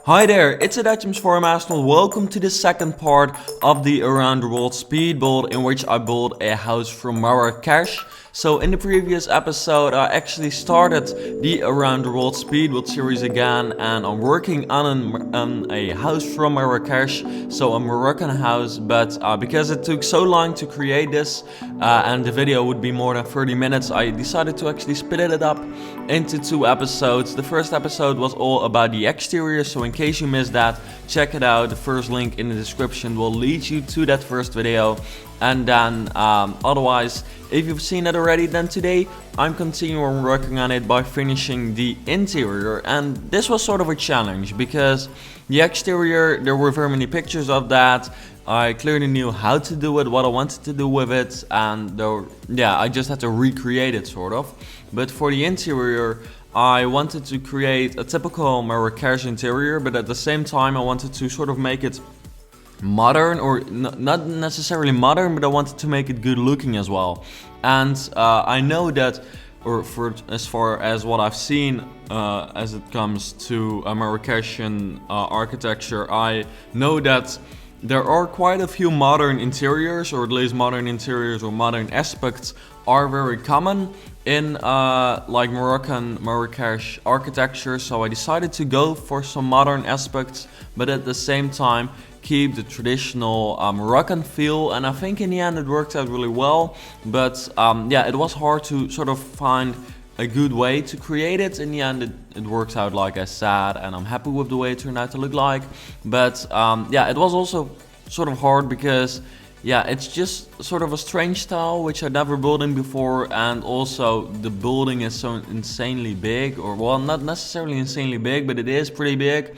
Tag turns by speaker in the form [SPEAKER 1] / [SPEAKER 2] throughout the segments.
[SPEAKER 1] Hi there, it's Adetjums for Arsenal. Welcome to the second part of the Around the World speed build, in which I built a house from Marrakech. So in the previous episode I actually started the Around the World speed build series again, and I'm working on a house from Marrakech, so a Moroccan house, but because it took so long to create this and the video would be more than 30 minutes, I decided to actually split it up into two episodes. The first episode was all about the exterior, so in case you missed that, check it out. The first link in the description will lead you to that first video. And then otherwise, if you've seen it already, then today I'm continuing working on it by finishing the interior. And this was sort of a challenge because the exterior, there were very many pictures of that. I clearly knew how to do it, what I wanted to do with it, and I just had to recreate it sort of. But for the interior, I wanted to create a typical Marrakech interior, but at the same time I wanted to sort of make it modern, or not necessarily modern, but I wanted to make it good looking as well. And I know that, or for as far as what I've seen as it comes to Marrakechian architecture, I know that there are quite a few modern interiors, or at least modern interiors or modern aspects are very common in like Marrakech architecture. So I decided to go for some modern aspects, but at the same time keep the traditional Moroccan feel, and I think in the end it worked out really well. But it was hard to sort of find a good way to create it. In the end it works out like I said, and I'm happy with the way it turned out to look like. But it was also sort of hard because it's just sort of a strange style which I'd never built in before, and also the building is so insanely big, or well, not necessarily insanely big, but it is pretty big.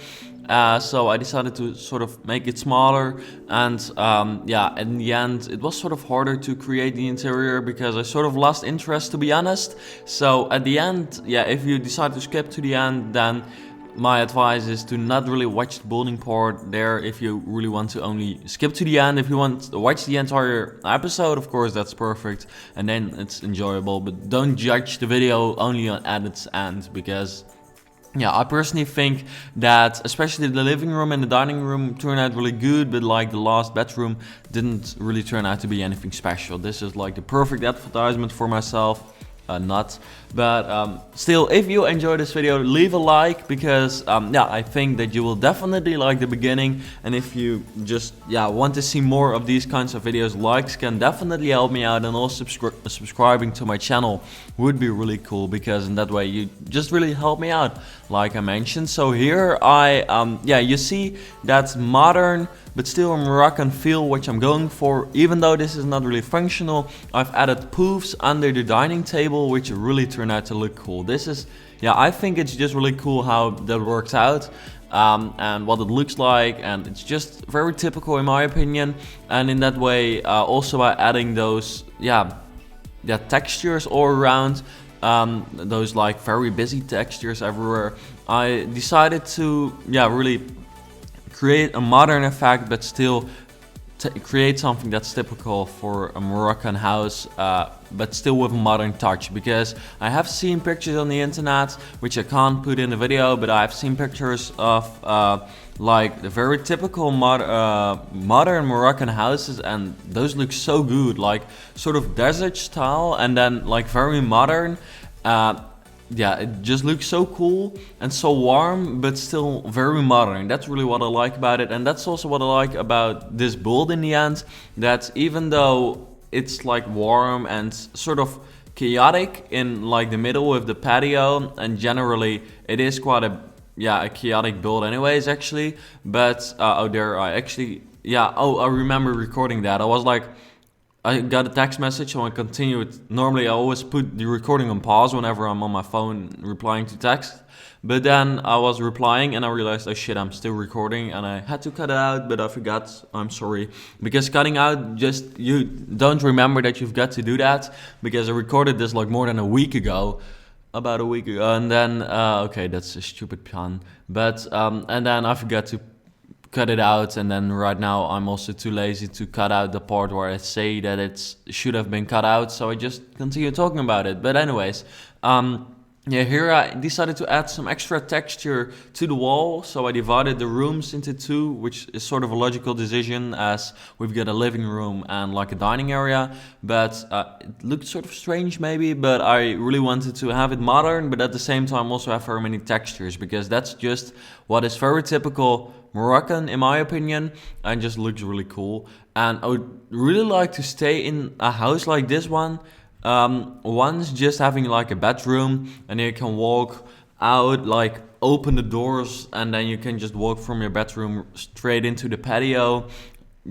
[SPEAKER 1] So I decided to sort of make it smaller, and in the end it was sort of harder to create the interior because I sort of lost interest, to be honest. So at the end, if you decide to skip to the end, then my advice is to not really watch the building part there. If you really want to only skip to the end, if you want to watch the entire episode, of course that's perfect, and then it's enjoyable. But don't judge the video only at its end, because I personally think that especially the living room and the dining room turned out really good, but like the last bedroom didn't really turn out to be anything special. This is like the perfect advertisement for myself. Not, but still, if you enjoyed this video, leave a like, because I think that you will definitely like the beginning. And if you just want to see more of these kinds of videos, likes can definitely help me out, and also subscribing to my channel would be really cool, because in that way you just really help me out, like I mentioned. So here you see that's modern but still a Moroccan feel, which I'm going for. Even though this is not really functional, I've added poofs under the dining table, which really turned out to look cool. This is, I think it's just really cool how that works out, and what it looks like, and it's just very typical in my opinion. And in that way, also by adding those, textures all around, those like very busy textures everywhere, I decided to, really create a modern effect, but still create something that's typical for a Moroccan house, but still with a modern touch. Because I have seen pictures on the internet, which I can't put in the video, but I've seen pictures of like the very typical modern Moroccan houses, and those look so good, like sort of desert style, and then like very modern. It just looks so cool and so warm, but still very modern. That's really what I like about it, and that's also what I like about this build in the end, that even though it's like warm and sort of chaotic in like the middle of the patio, and generally it is quite a chaotic build anyways actually, but I remember recording that. I got a text message, so I continued. Normally I always put the recording on pause whenever I'm on my phone replying to text, but then I was replying and I realized, oh shit, I'm still recording, and I had to cut it out, but I forgot. I'm sorry, because cutting out, just you don't remember that you've got to do that, because I recorded this like more than about a week ago, and then okay, that's a stupid pun, but and then I forgot to cut it out, and then right now I'm also too lazy to cut out the part where I say that it should have been cut out, so I just continue talking about it. But anyways, yeah, here I decided to add some extra texture to the wall, so I divided the rooms into two, which is sort of a logical decision as we've got a living room and like a dining area, but it looked sort of strange maybe, but I really wanted to have it modern, but at the same time also have very many textures, because that's just what is very typical Moroccan in my opinion, and just looks really cool. And I would really like to stay in a house like this one, once just having like a bedroom, and you can walk out, like open the doors, and then you can just walk from your bedroom straight into the patio,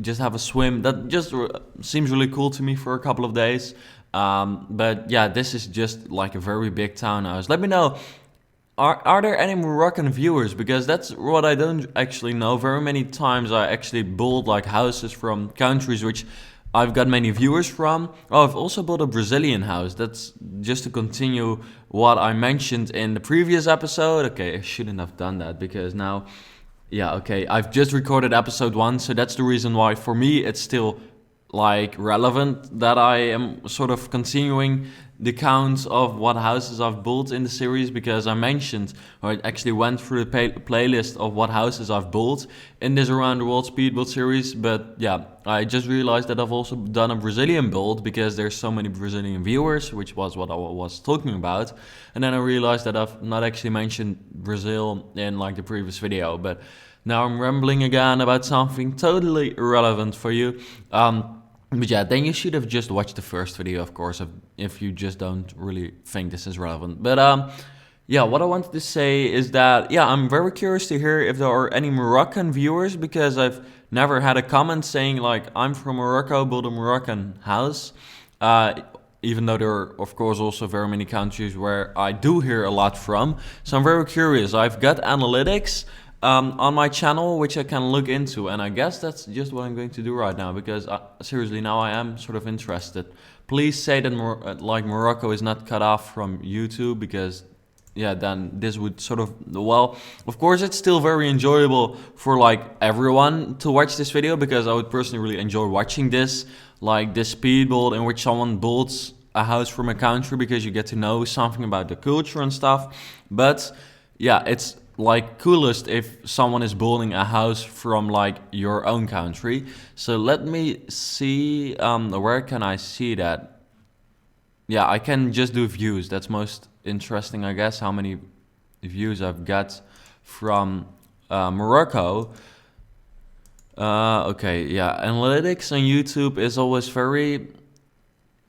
[SPEAKER 1] just have a swim. That just seems really cool to me for a couple of days. But yeah, this is just like a very big townhouse. Let me know, are there any Moroccan viewers? Because that's what I don't actually know. Very many times I actually build like houses from countries which I've got many viewers from. Oh, I've also built a Brazilian house. That's just to continue what I mentioned in the previous episode. Okay, I shouldn't have done that because now, yeah, okay, I've just recorded episode 1, so that's the reason why for me it's still like relevant that I am sort of continuing the count of what houses I've built in the series, because I mentioned, or I actually went through the playlist of what houses I've built in this Around the World Speed Build series. But yeah, I just realized that I've also done a Brazilian build because there's so many Brazilian viewers, which was what I was talking about. And then I realized that I've not actually mentioned Brazil in like the previous video, but now I'm rambling again about something totally irrelevant for you. But yeah, then you should have just watched the first video, of course, if you just don't really think this is relevant. But yeah, what I wanted to say is that, yeah, I'm very curious to hear if there are any Moroccan viewers, because I've never had a comment saying like, I'm from Morocco, build a Moroccan house. Even though there are, of course, also very many countries where I do hear a lot from. So I'm very curious. I've got analytics on my channel, which I can look into, and I guess that's just what I'm going to do right now, because seriously, now I am sort of interested. Please say that like Morocco is not cut off from YouTube, because yeah, then this would sort of, well, of course it's still very enjoyable for like everyone to watch this video, because I would personally really enjoy watching this, like this speed build in which someone builds a house from a country, because you get to know something about the culture and stuff. But yeah, it's like coolest if someone is building a house from like your own country. So let me see, where can I see that? Yeah, I can just do views. That's most interesting, I guess, how many views I've got from Morocco. Okay, yeah, analytics on YouTube is always very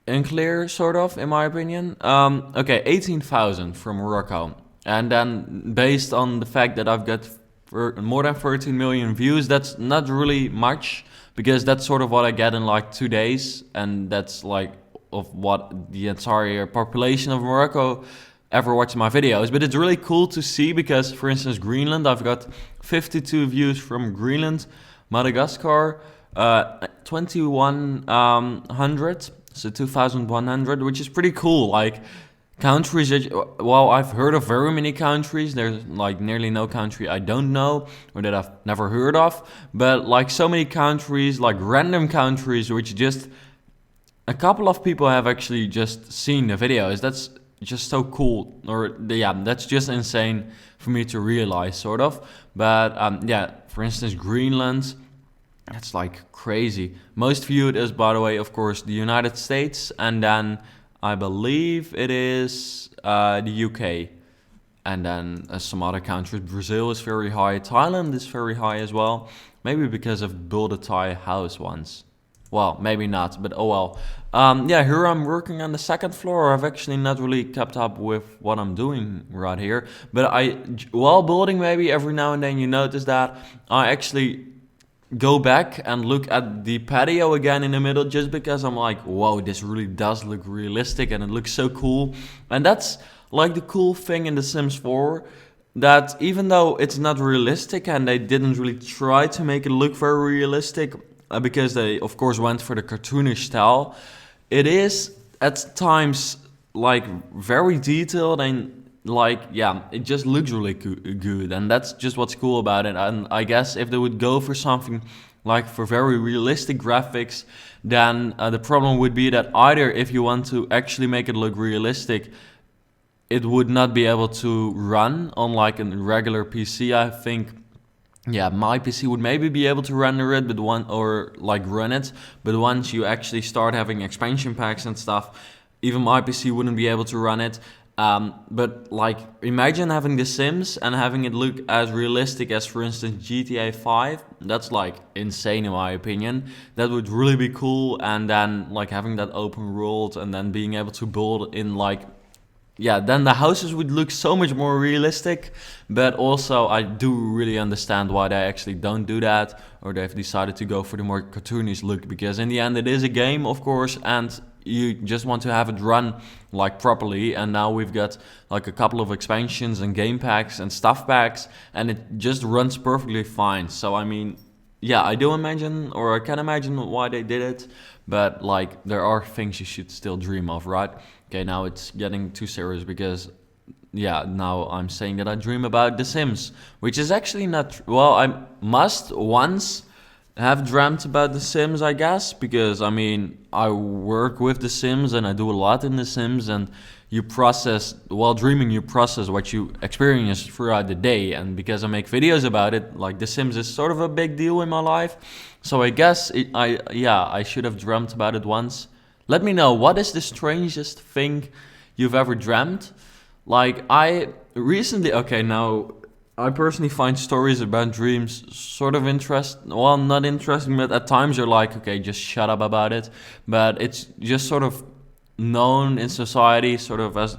[SPEAKER 1] unclear, sort of, in my opinion. Okay, 18,000 from Morocco. And then based on the fact that I've got more than 13 million views, that's not really much, because that's sort of what I get in like 2 days. And that's like of what the entire population of Morocco ever watches my videos. But it's really cool to see, because for instance, Greenland, I've got 52 views from Greenland. Madagascar, 2100, so 2100, which is pretty cool. Like, countries that, well, I've heard of very many countries. There's like nearly no country I don't know or that I've never heard of. But like so many countries, like random countries, which just a couple of people have actually just seen the videos. That's just so cool. Or yeah, that's just insane for me to realize, sort of. But yeah, for instance, Greenland, that's like crazy. Most viewed is, by the way, of course, the United States, and then I believe it is the UK, and then some other countries. Brazil is very high. Thailand is very high as well. Maybe because I've built a Thai house once. Well, maybe not, but oh well. Yeah, here I'm working on the second floor. I've actually not really kept up with what I'm doing right here. But while building, maybe every now and then you notice that I actually go back and look at the patio again in the middle, just because I'm like, whoa, this really does look realistic and it looks so cool. And that's like the cool thing in The Sims 4, that even though it's not realistic and they didn't really try to make it look very realistic, because they of course went for the cartoonish style, it is at times like very detailed, and like, yeah, it just looks really good, and that's just what's cool about it. And I guess if they would go for something like for very realistic graphics, then the problem would be that either if you want to actually make it look realistic, it would not be able to run on like a regular PC. I think, yeah, my PC would maybe be able to render it, but run it. But once you actually start having expansion packs and stuff, even my PC wouldn't be able to run it. But like, imagine having The Sims and having it look as realistic as, for instance, GTA 5. That's like insane in my opinion. That would really be cool. And then like having that open world and then being able to build in like, yeah, then the houses would look so much more realistic. But also I do really understand why they actually don't do that, or they've decided to go for the more cartoonish look, because in the end it is a game, of course, and you just want to have it run like properly. And now we've got like a couple of expansions and game packs and stuff packs, and it just runs perfectly fine. So I mean, yeah, I do imagine, or I can imagine why they did it, but like there are things you should still dream of, right? Okay, now it's getting too serious because, yeah, now I'm saying that I dream about The Sims, which is actually not, well, I must once have dreamt about The Sims, I guess, because I mean, I work with The Sims and I do a lot in The Sims, and you process, while dreaming, you process what you experience throughout the day. And because I make videos about it, like The Sims is sort of a big deal in my life. So I guess I should have dreamt about it once. Let me know, what is the strangest thing you've ever dreamt? Like, I recently, okay, now I personally find stories about dreams sort of not interesting, but at times you're like, okay, just shut up about it. But it's just sort of known in society sort of as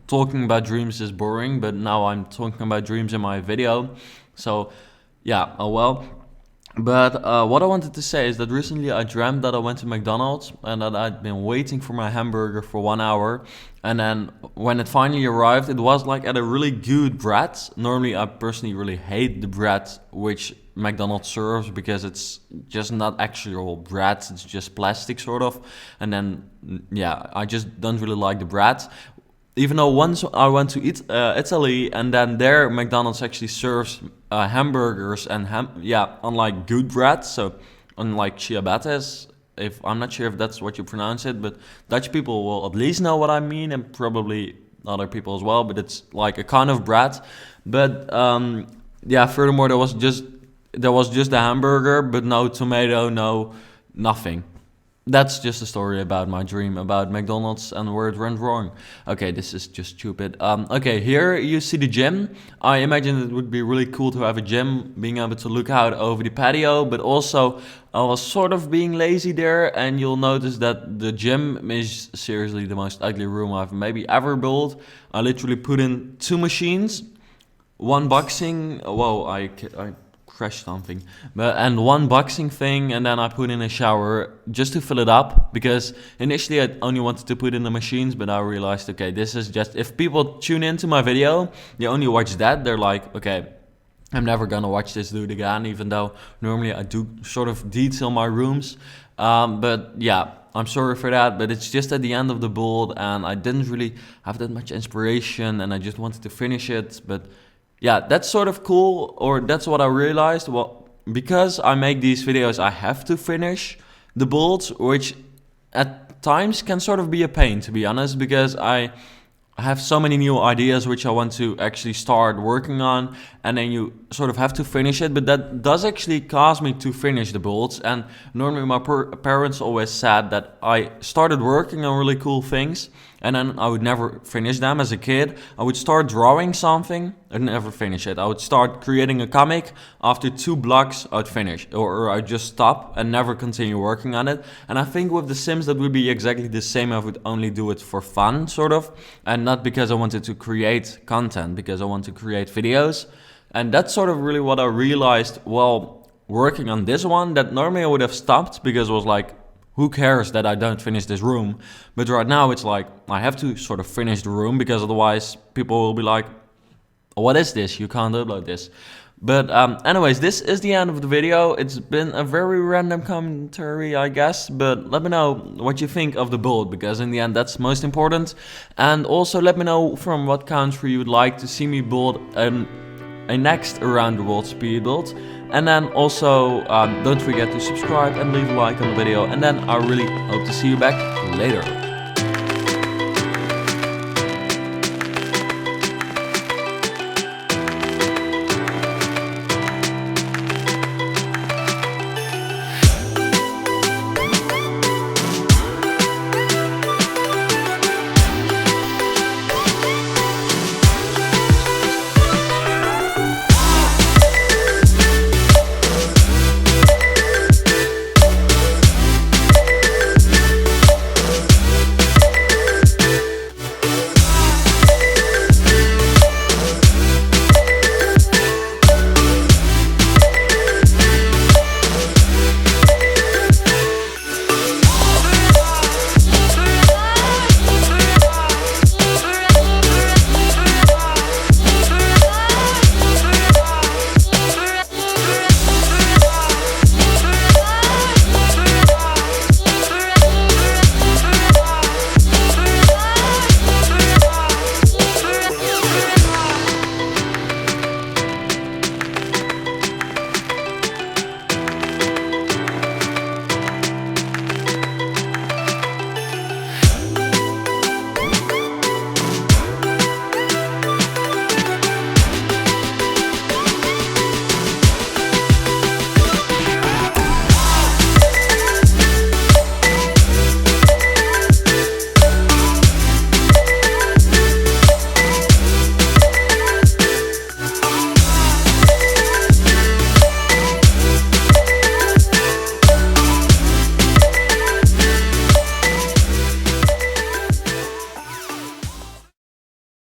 [SPEAKER 1] talking about dreams is boring, but now I'm talking about dreams in my video. So yeah, oh well. But what I wanted to say is that recently I dreamt that I went to McDonald's and that I'd been waiting for my hamburger for 1 hour. And then when it finally arrived, it was like at a really good bread. Normally I personally really hate the bread which McDonald's serves, because it's just not actual bread, it's just plastic sort of. And then, yeah, I just don't really like the bread. Even though once I went to Italy, and then there McDonald's actually serves hamburgers and unlike good bread, so unlike ciabattes, if I'm not sure if that's what you pronounce it, but Dutch people will at least know what I mean, and probably other people as well. But it's like a kind of bread. But furthermore, there was just a hamburger, but no tomato, no nothing. That's just a story about my dream about McDonald's and where it went wrong. Okay, this is just stupid. Okay, here you see the gym. I imagine it would be really cool to have a gym, being able to look out over the patio, but also I was sort of being lazy there, and you'll notice that the gym is seriously the most ugly room I've maybe ever built. I literally put in 2 machines, one boxing, I crashed something, and one boxing thing, and then I put in a shower just to fill it up, because initially I only wanted to put in the machines, but I realized, okay, this is just, if people tune into my video, they only watch that, they're like, okay, I'm never gonna watch this dude again, even though normally I do sort of detail my rooms, but yeah, I'm sorry for that, but it's just at the end of the build, and I didn't really have that much inspiration, and I just wanted to finish it. But yeah, that's sort of cool, or that's what I realized. Well, because I make these videos, I have to finish the builds, which at times can sort of be a pain, to be honest, because I have so many new ideas which I want to actually start working on, and then you sort of have to finish it. But that does actually cause me to finish the builds, and normally my parents always said that I started working on really cool things and then I would never finish them. As a kid, I would start drawing something and never finish it. I would start creating a comic. After 2 blocks, I'd finish, or I'd just stop and never continue working on it. And I think with The Sims, that would be exactly the same. I would only do it for fun, sort of, and not because I wanted to create content, because I want to create videos. And that's sort of really what I realized while working on this one, that normally I would have stopped because it was like, who cares that I don't finish this room? But right now it's like, I have to sort of finish the room, because otherwise people will be like, what is this? You can't upload this. But anyways, this is the end of the video. It's been a very random commentary, I guess, but let me know what you think of the build, because in the end that's most important. And also let me know from what country you would like to see me build a next around the world speed build. And then also don't forget to subscribe and leave a like on the video, and then I really hope to see you back later.